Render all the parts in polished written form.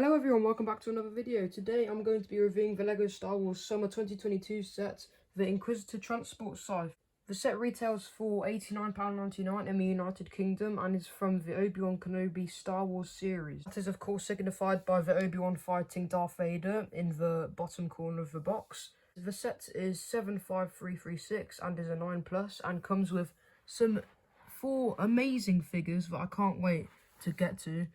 Hello everyone, welcome back to another video. Today I'm going to be reviewing the LEGO Star Wars Summer 2022 set, the Inquisitor Transport Scythe. The set retails for £89.99 in the United Kingdom and is from the Obi-Wan Kenobi Star Wars series. That is of course signified by the Obi-Wan fighting Darth Vader in the bottom corner of the box. The set is 75336 and is a 9+ and comes with some 4 amazing figures that I can't wait to get to.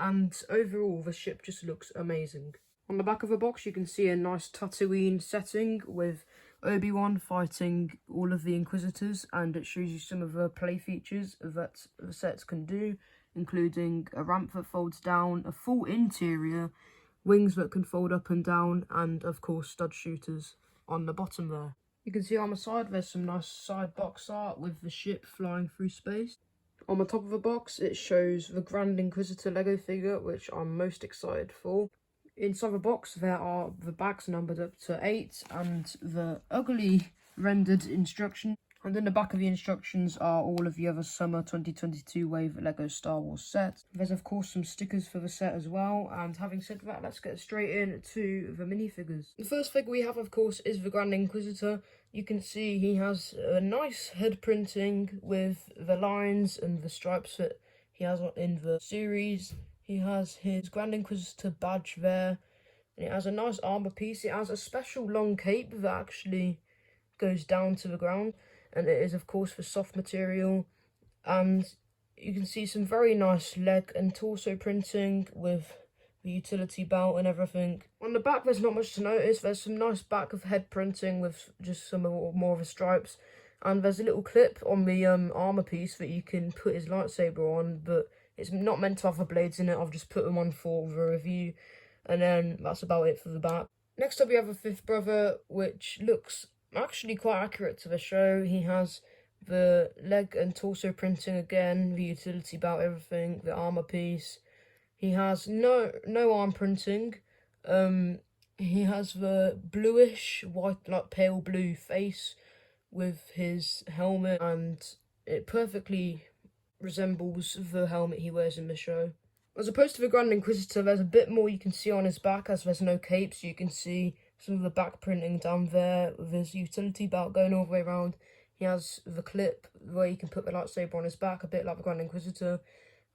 And overall, the ship just looks amazing. On the back of the box, you can see a nice Tatooine setting with Obi-Wan fighting all of the Inquisitors, and it shows you some of the play features that the sets can do, including a ramp that folds down, a full interior, wings that can fold up and down, and of course stud shooters on the bottom there. You can see on the side there's some nice side box art with the ship flying through space. On the top of the box, it shows the Grand Inquisitor Lego figure, which I'm most excited for. Inside the box, there are the bags numbered up to 8 and the ugly rendered instructions. And in the back of the instructions are all of the other Summer 2022 Wave LEGO Star Wars set. There's of course some stickers for the set as well, and having said that, let's get straight into the minifigures. The first figure we have of course is the Grand Inquisitor. You can see he has a nice head printing with the lines and the stripes that he has in the series. He has his Grand Inquisitor badge there, and it has a nice armor piece. It has a special long cape that actually goes down to the ground, and it is of course for soft material. And you can see some very nice leg and torso printing with the utility belt and everything. On the back there's not much to notice. There's some nice back of head printing with just some more of the stripes, and there's a little clip on the armor piece that you can put his lightsaber on, but it's not meant to have the blades in it. I've just put them on for the review, and then that's about it for the back. Next up we have a fifth brother, which looks actually quite accurate to the show. He has the leg and torso printing again, the utility belt, everything, the armor piece. He has no arm printing. He has the bluish white, like pale blue face with his helmet, and it perfectly resembles the helmet he wears in the show. As opposed to the Grand Inquisitor, there's a bit more you can see on his back, as there's no cape, so you can see some of the back printing down there with his utility belt going all the way around. He has the clip where you can put the lightsaber on his back, a bit like the Grand Inquisitor.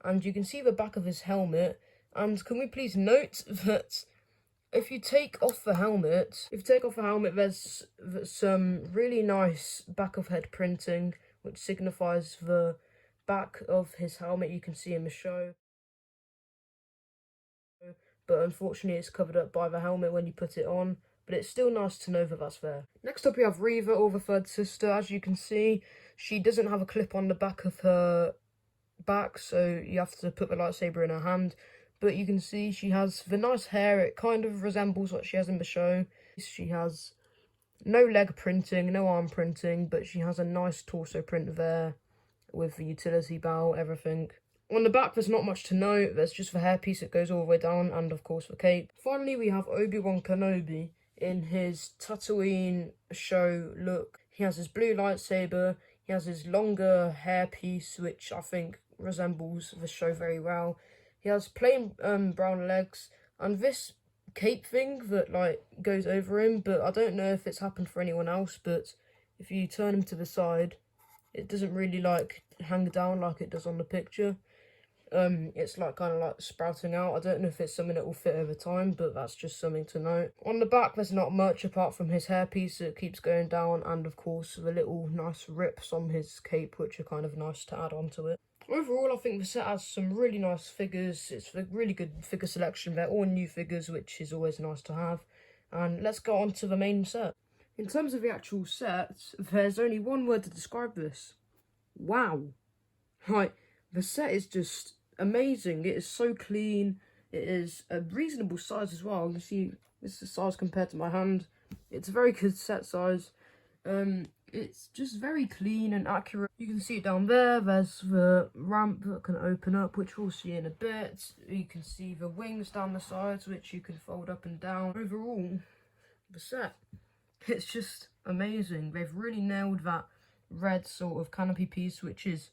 And you can see the back of his helmet. And can we please note that if you take off the helmet, there's some really nice back of head printing, which signifies the back of his helmet you can see in the show. But unfortunately it's covered up by the helmet when you put it on, but it's still nice to know that that's there. Next up we have Reva, or the third sister. As you can see, she doesn't have a clip on the back of her back, so you have to put the lightsaber in her hand. But you can see she has the nice hair. It kind of resembles what she has in the show. She has no leg printing, no arm printing, but she has a nice torso print there with the utility belt, everything. On the back, there's not much to note. There's just the hairpiece that goes all the way down, and of course the cape. Finally, we have Obi-Wan Kenobi in his Tatooine show look. He has his blue lightsaber. He has his longer hairpiece, which I think resembles the show very well. He has plain brown legs, and this cape thing that like goes over him, but I don't know if it's happened for anyone else, but if you turn him to the side, it doesn't really like hang down like it does on the picture. It's like kind of like sprouting out. I don't know if it's something that will fit over time, but that's just something to note. On the back there's not much apart from his hairpiece that keeps going down, and of course the little nice rips on his cape, which are kind of nice to add onto it. Overall, I think the set has some really nice figures. It's a really good figure selection. They're all new figures, which is always nice to have. And let's go on to the main set. In terms of the actual set, there's only one word to describe this. Wow. Like, the set is just amazing. It is so clean. It is a reasonable size as well. You see, this is the size compared to my hand. It's a very good set size. It's just very clean and accurate. You can see it down there. There's the ramp that can open up, which we'll see in a bit. You can see the wings down the sides, which you can fold up and down. Overall, the set, it's just amazing. They've really nailed that red sort of canopy piece, which is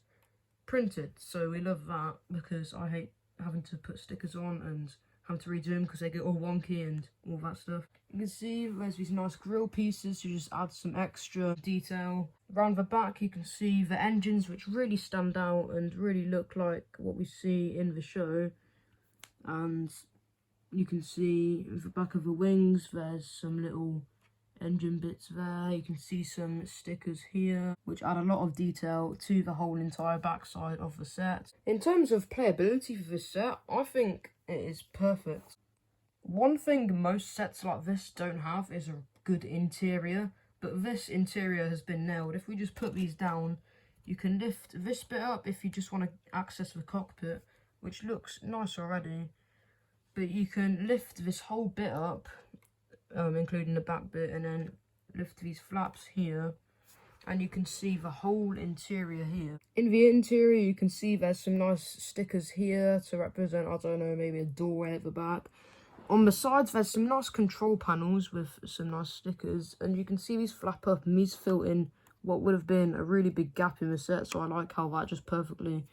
printed. So we love that, because I hate having to put stickers on and have to redo them because they get all wonky and all that stuff. You can see there's these nice grill pieces to just add some extra detail. Around the back you can see the engines, which really stand out and really look like what we see in the show. And you can see at the back of the wings there's some little engine bits there. You can see some stickers here which add a lot of detail to the whole entire backside of the set. In terms of playability for this set, I think it is perfect. One thing most sets like this don't have is a good interior, but this interior has been nailed. If we just put these down, you can lift this bit up if you just want to access the cockpit, which looks nice already, but you can lift this whole bit up, including the back bit, and then lift these flaps here, and you can see the whole interior here. In the interior you can see there's some nice stickers here to represent, I don't know, maybe a doorway at the back. On the sides there's some nice control panels with some nice stickers, and you can see these flap up and these fill in what would have been a really big gap in the set, so I like how that just perfectly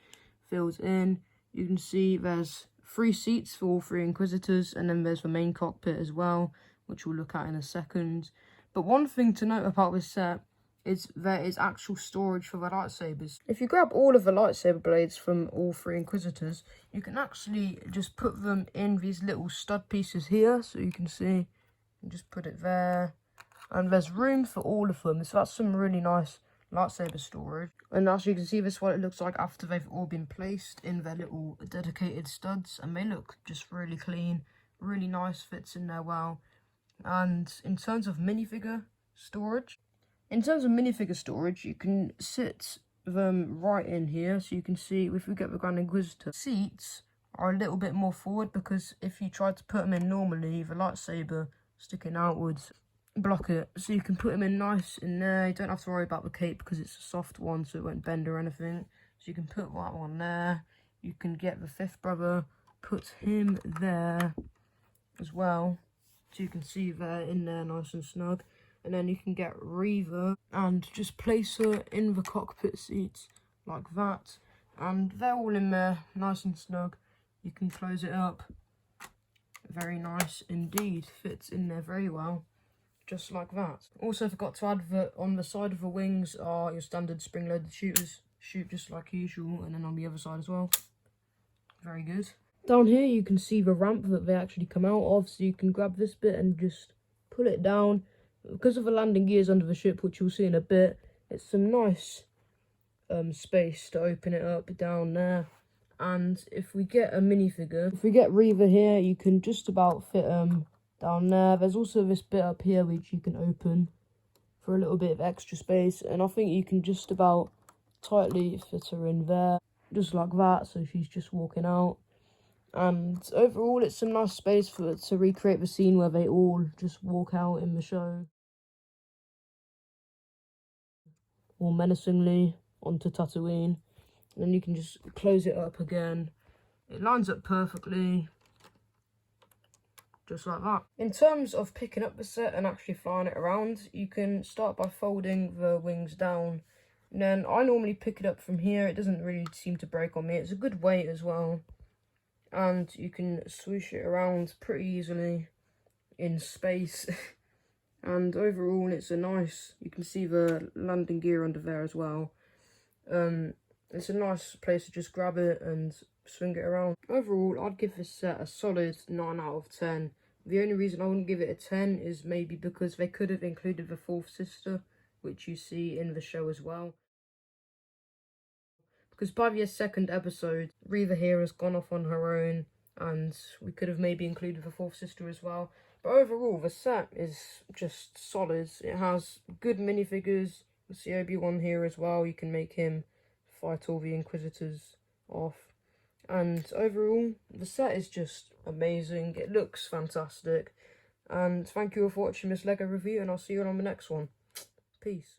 fills in. You can see there's 3 seats for all 3 Inquisitors, and then there's the main cockpit as well, which we'll look at in a second. But one thing to note about this set is there is actual storage for the lightsabers. If you grab all of the lightsaber blades from all 3 Inquisitors, you can actually just put them in these little stud pieces here, so you can see, and just put it there. And there's room for all of them, so that's some really nice lightsaber storage. And as you can see, this is what it looks like after they've all been placed in their little dedicated studs, and they look just really clean, really nice, fits in there well. And in terms of minifigure storage, you can sit them right in here, so you can see if we get the Grand Inquisitor, seats are a little bit more forward, because if you try to put them in normally, the lightsaber sticking outwards block it. So you can put them in nice in there. You don't have to worry about the cape because it's a soft one, so it won't bend or anything. So you can put that one there. You can get the 5th brother, put him there as well, so you can see they're in there nice and snug. And then you can get Reva and just place her in the cockpit seats like that, and they're all in there nice and snug. You can close it up, very nice indeed, fits in there very well, just like that. Also forgot to add that on the side of the wings are your standard spring-loaded shooters, shoot just like usual, and then on the other side as well. Very good. Down here you can see the ramp that they actually come out of, so you can grab this bit and just pull it down. Because of the landing gears under the ship, which you'll see in a bit, it's some nice space to open it up down there. And if we get a minifigure, if we get Reva here, you can just about fit down there. There's also this bit up here which you can open for a little bit of extra space, and I think you can just about tightly fit her in there, just like that, so she's just walking out. And overall it's some nice space to recreate the scene where they all just walk out in the show, all menacingly onto Tatooine. And then you can just close it up again. It lines up perfectly, just like that. In terms of picking up the set and actually flying it around, you can start by folding the wings down. And then I normally pick it up from here. It doesn't really seem to break on me. It's a good weight as well. And you can swoosh it around pretty easily in space. And overall it's a nice, you can see the landing gear under there as well. It's a nice place to just grab it and swing it around. Overall I'd give this set a solid 9 out of 10. The only reason I wouldn't give it a 10 is maybe because they could have included the 4th sister, which you see in the show as well. Because by the 2nd episode, Reva here has gone off on her own, and we could have maybe included the 4th sister as well. But overall, the set is just solid. It has good minifigures. You see Obi-Wan here as well. You can make him fight all the Inquisitors off. And overall, the set is just amazing. It looks fantastic. And thank you all for watching this LEGO review, and I'll see you all on the next one. Peace.